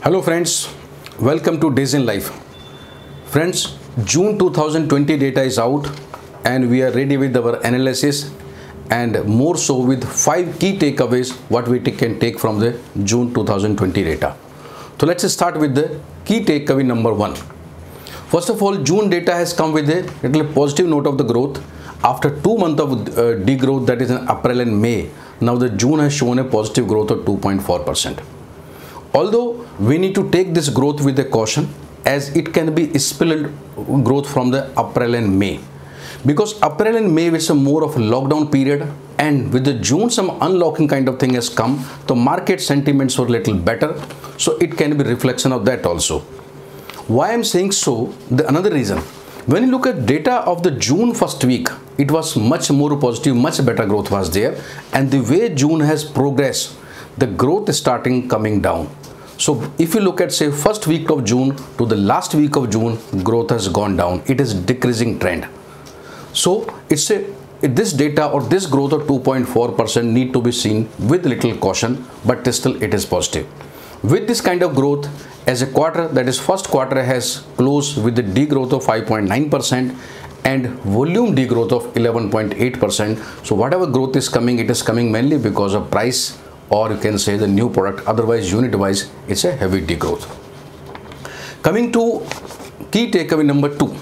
Hello friends, welcome to Days in Life. Friends, June 2020 data is out and we are ready with our analysis and more so with 5 key takeaways what we can take from the June 2020 data. So let's start with the key takeaway number 1. First of all, June data has come with a little positive note of the growth. After 2 months of degrowth, that is in April and May, now the June has shown a positive growth of 2.4%. Although we need to take this growth with a caution, as it can be spilled growth from the April and May, because April and May is a more of a lockdown period, and with the June some unlocking kind of thing has come, the market sentiments were a little better, so it can be reflection of that also. Why I'm saying so, another reason, when you look at data of the June first week, it was much more positive, much better growth was there, and the way June has progressed, the growth is starting coming down. So if you look at say first week of June to the last week of June, growth has gone down. It is decreasing trend. So this data or this growth of 2.4% need to be seen with little caution, but still it is positive. With this kind of growth, as a quarter, that is first quarter has closed with the degrowth of 5.9% and volume degrowth of 11.8%. So whatever growth is coming, it is coming mainly because of price, or you can say the new product. Otherwise, unit wise, it's a heavy degrowth. Coming to key takeaway number 2.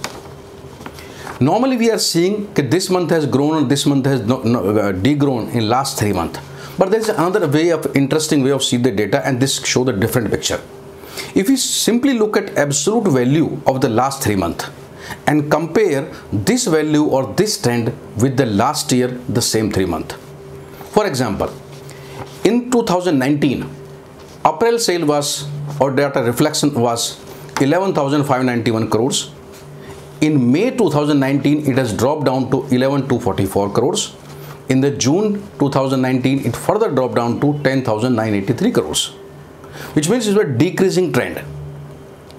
Normally we are seeing that this month has grown, this month has degrown in last 3 months. But there is another interesting way of see the data, and this show the different picture. If we simply look at absolute value of the last 3 months and compare this value or this trend with the last year, the same 3 months. For example, in 2019, April sale was, or data reflection was 11,591 crores. In May 2019, it has dropped down to 11,244 crores. In the June 2019, it further dropped down to 10,983 crores, which means it's a decreasing trend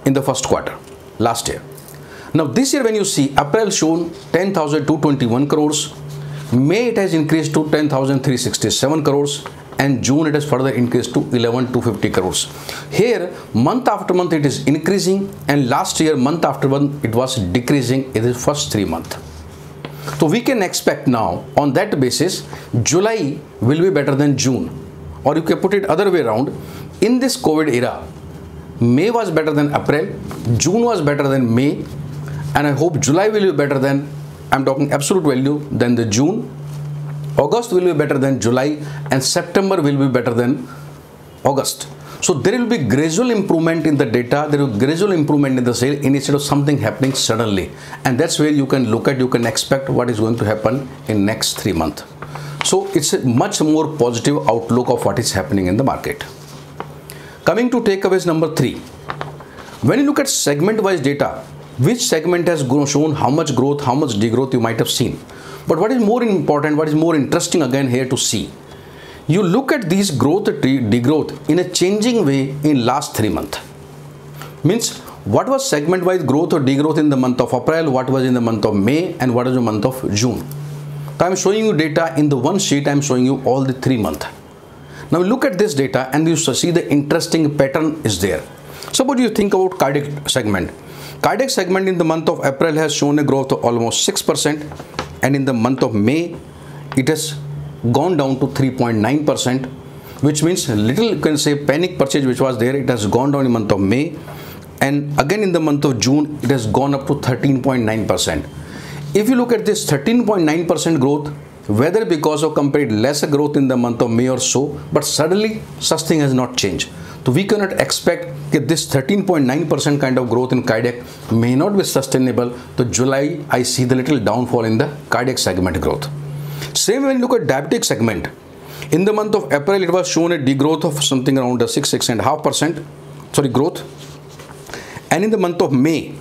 in the first quarter last year. Now this year when you see, April shown 10,221 crores, May it has increased to 10,367 crores, and June it has further increased to 11,250 crores. Here month after month it is increasing, and last year month after month it was decreasing in the first 3 months. So we can expect now on that basis July will be better than June, or you can put it other way around. In this COVID era, May was better than April, June was better than May, and I hope July will be better than, I'm talking absolute value, than the June. August will be better than July, and September will be better than August. So there will be gradual improvement in the data, there will be gradual improvement in the sale instead of something happening suddenly. And that's where you can look at, you can expect what is going to happen in next 3 months. So it's a much more positive outlook of what is happening in the market. Coming to takeaways number 3. When you look at segment-wise data, which segment has shown how much growth, how much degrowth, you might have seen. But what is more important, what is more interesting again here to see, you look at these growth, degrowth in a changing way in last 3 months. Means what was segment-wise growth or degrowth in the month of April, what was in the month of May, and what is the month of June. So I am showing you data in the one sheet, I am showing you all the 3 months. Now look at this data and you see the interesting pattern is there. Suppose you think about cardiac segment. Cardiac segment in the month of April has shown a growth of almost 6%, and in the month of May it has gone down to 3.9%, which means little, you can say, panic purchase which was there, it has gone down in the month of May, and again in the month of June it has gone up to 13.9%. If you look at this 13.9% growth, whether because of compared lesser growth in the month of May or so, but suddenly such thing has not changed. So we cannot expect that this 13.9% kind of growth in cardiac may not be sustainable. So July I see the little downfall in the cardiac segment growth. Same when you look at diabetic segment. In the month of April it was shown a degrowth of something around 6.5% growth, and in the month of May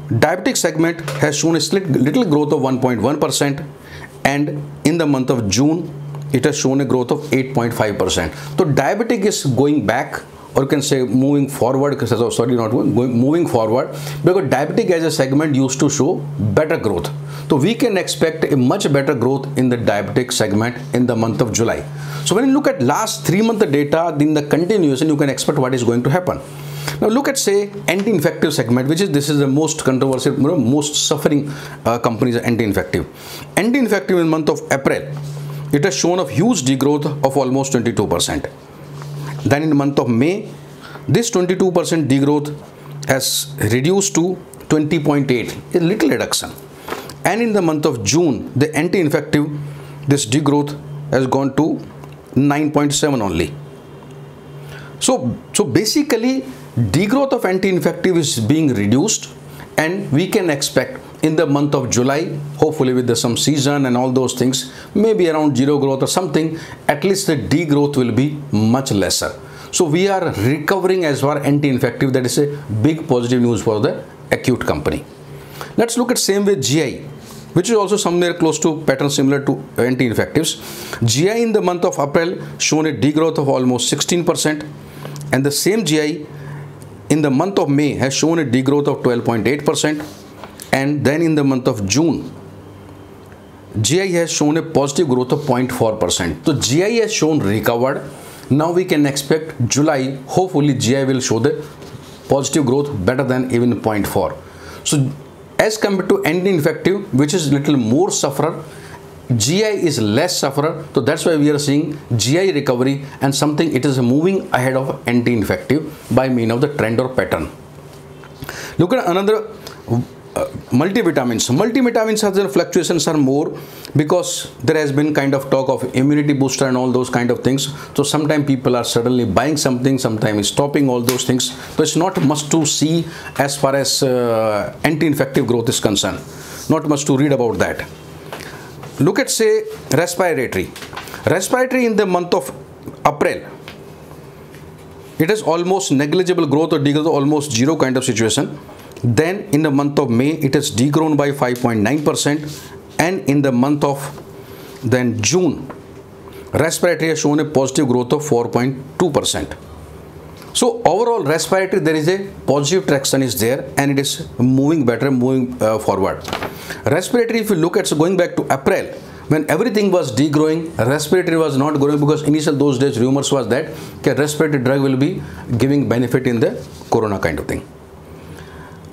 diabetic segment has shown a little growth of 1.1%, and in the month of June it has shown a growth of 8.5%. So diabetic is going back, or you can say moving forward, moving forward, because diabetic as a segment used to show better growth. So we can expect a much better growth in the diabetic segment in the month of July. So when you look at last 3-month data, then the continuation, you can expect what is going to happen. Now look at, say, anti-infective segment, which is, this is the most controversial, most suffering companies are anti-infective. Anti-infective in the month of April, it has shown a huge degrowth of almost 22%. Then in the month of May, this 22% degrowth has reduced to 20.8, a little reduction. And in the month of June, the anti-infective, this degrowth has gone to 9.7 only. So basically, degrowth of anti-infective is being reduced, and we can expect in the month of July, hopefully with some season and all those things, maybe around zero growth or something, at least the degrowth will be much lesser. So we are recovering as far anti-infective. That is a big positive news for the acute company. Let's look at same with GI, which is also somewhere close to pattern similar to anti-infectives. GI in the month of April shown a degrowth of almost 16%, and the same GI in the month of May has shown a degrowth of 12.8%, and then in the month of June, GI has shown a positive growth of 0.4%. So GI has shown recovered. Now we can expect July, hopefully GI will show the positive growth better than even 0.4. So as compared to anti-infective, which is little more sufferer, GI is less sufferer. So that's why we are seeing GI recovery, and something it is moving ahead of anti-infective by mean of the trend or pattern. Look at another multivitamins. Multivitamins has their fluctuations are more because there has been kind of talk of immunity booster and all those kind of things. So sometimes people are suddenly buying something, sometimes stopping all those things. So it's not much to see as far as anti-infective growth is concerned. Not much to read about that. Look at, say, respiratory. Respiratory in the month of April, it has almost negligible growth or degrowth, almost zero kind of situation. Then in the month of May, it has degrown by 5.9%, and in the month of then June, respiratory has shown a positive growth of 4.2%. So overall respiratory, there is a positive traction is there, and it is moving better, moving forward. Respiratory, if you look at, so going back to April, when everything was degrowing, respiratory was not growing, because initial those days rumors was that respiratory drug will be giving benefit in the corona kind of thing.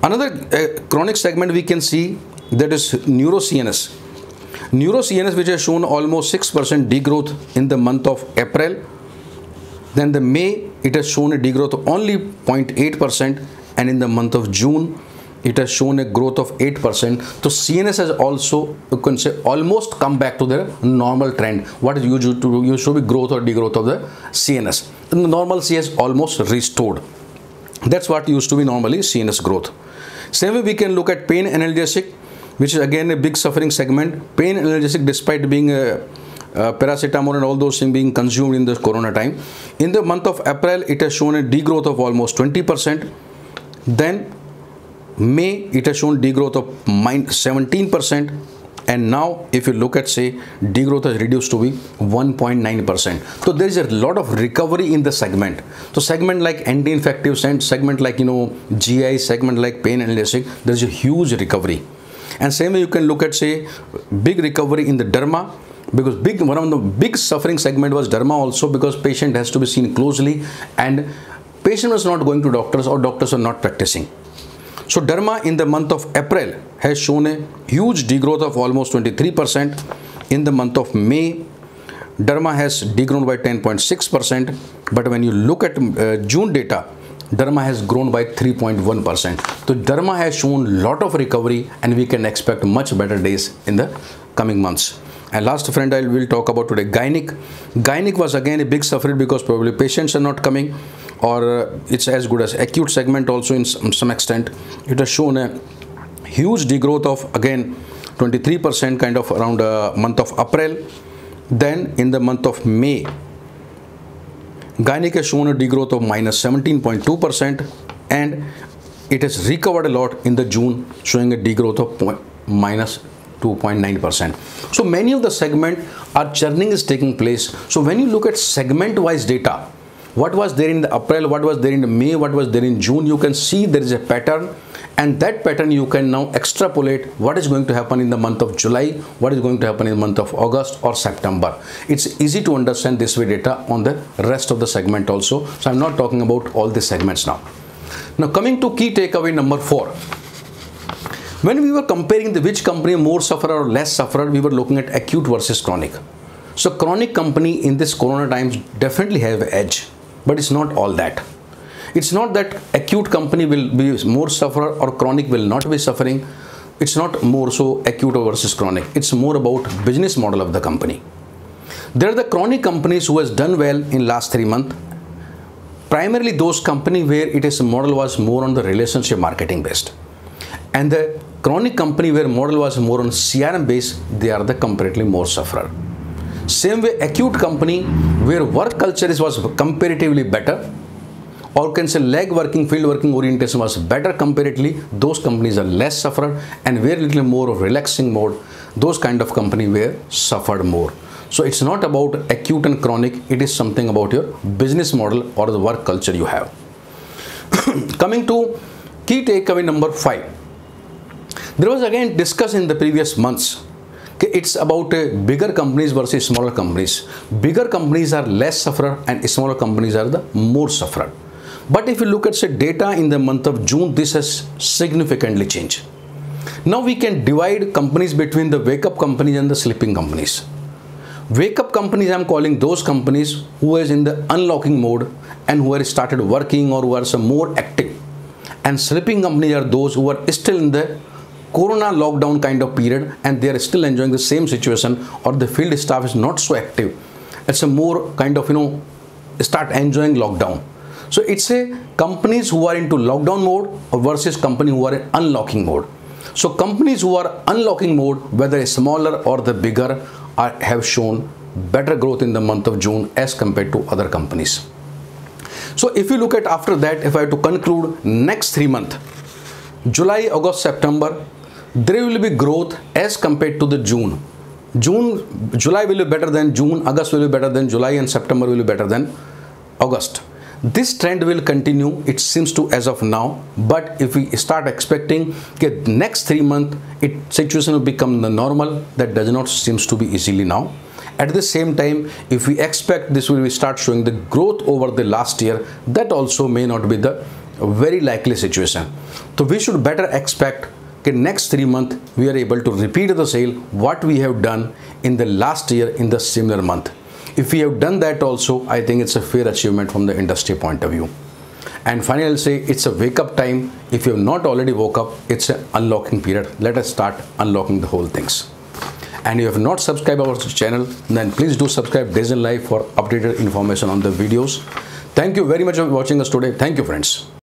Another chronic segment we can see, that is neuro-CNS. Neuro-CNS, which has shown almost 6% degrowth in the month of April. Then the May, it has shown a degrowth of only 0.8%, and in the month of June, it has shown a growth of 8%. So CNS has also, you can say, almost come back to their normal trend. What is usually be growth or degrowth of the CNS. And the normalcy has almost restored. That's what used to be normally CNS growth. Same way we can look at pain analgesic, which is again a big suffering segment. Pain analgesic, despite being paracetamol and all those things being consumed in the corona time, in the month of April, it has shown a degrowth of almost 20%. Then May, it has shown degrowth of 17%. And now if you look at, say, degrowth has reduced to be 1.9%. So there is a lot of recovery in the segment. So segment like anti-infective, segment like, GI, segment like pain analgesic, there is a huge recovery. And same way you can look at, say, big recovery in the derma, because one of the big suffering segment was derma also, because patient has to be seen closely, and patient was not going to doctors, or doctors are not practicing. So derma in the month of April has shown a huge degrowth of almost 23%. In the month of May, derma has degrown by 10.6%. But when you look at June data, derma has grown by 3.1%. So derma has shown lot of recovery, and we can expect much better days in the coming months. And last, friend, I will talk about today gynec. Gynec was again a big sufferer, because probably patients are not coming, or it's as good as acute segment also in some extent. It has shown a huge degrowth of again 23% kind of around month of April. Then in the month of May, gynec has shown a degrowth of minus 17.2%, and it has recovered a lot in the June, showing a degrowth of minus 2.9%. So many of the segment are churning is taking place. So when you look at segment wise data, what was there in the April, what was there in the May, what was there in June, you can see there is a pattern, and that pattern you can now extrapolate what is going to happen in the month of July, what is going to happen in the month of August or September. It's easy to understand this way data on the rest of the segment also. So I'm not talking about all the segments now. Now coming to key takeaway number 4. When we were comparing which company more suffered or less suffered, we were looking at acute versus chronic. So chronic company in this corona times definitely have an edge, but it's not all that. It's not that acute company will be more sufferer or chronic will not be suffering. It's not more so acute versus chronic. It's more about business model of the company. There are the chronic companies who has done well in last 3 months. Primarily those company where it is model was more on the relationship marketing based. And the chronic company where model was more on CRM based, they are the comparatively more sufferer. Same way acute company where work culture was comparatively better, or can say leg working, field working orientation was better comparatively, those companies are less suffered, and where little more of relaxing mode, those kind of company were suffered more. So it's not about acute and chronic, it is something about your business model or the work culture you have. Coming to key takeaway number 5. There was again discussed in the previous months. It's about bigger companies versus smaller companies. Bigger companies are less sufferer and smaller companies are the more sufferer. But if you look at say data in the month of June, this has significantly changed. Now we can divide companies between the wake up companies and the sleeping companies. Wake up companies, I'm calling those companies who is in the unlocking mode and who are started working or who are some more active. And sleeping companies are those who are still in the corona lockdown kind of period and they are still enjoying the same situation, or the field staff is not so active. It's a more kind of, start enjoying lockdown. So it's a companies who are into lockdown mode versus company who are in unlocking mode. So companies who are unlocking mode, whether smaller or the bigger, have shown better growth in the month of June as compared to other companies. So if you look at after that, if I have to conclude next 3 months, July, August, September, there will be growth as compared to the June. July will be better than June, August will be better than July, and September will be better than August. This trend will continue, it seems to, as of now, but if we start expecting that next 3 months situation will become the normal, that does not seems to be easily now. At the same time, if we expect this will start showing the growth over the last year, that also may not be the very likely situation. So we should better expect that next 3 months we are able to repeat the sale what we have done in the last year in the similar month. If we have done that also, I think it's a fair achievement from the industry point of view. And finally, I'll say it's a wake up time. If you have not already woke up, it's an unlocking period. Let us start unlocking the whole things. And if you have not subscribed our channel, then please do subscribe Days in Life for updated information on the videos. Thank you very much for watching us today. Thank you, friends.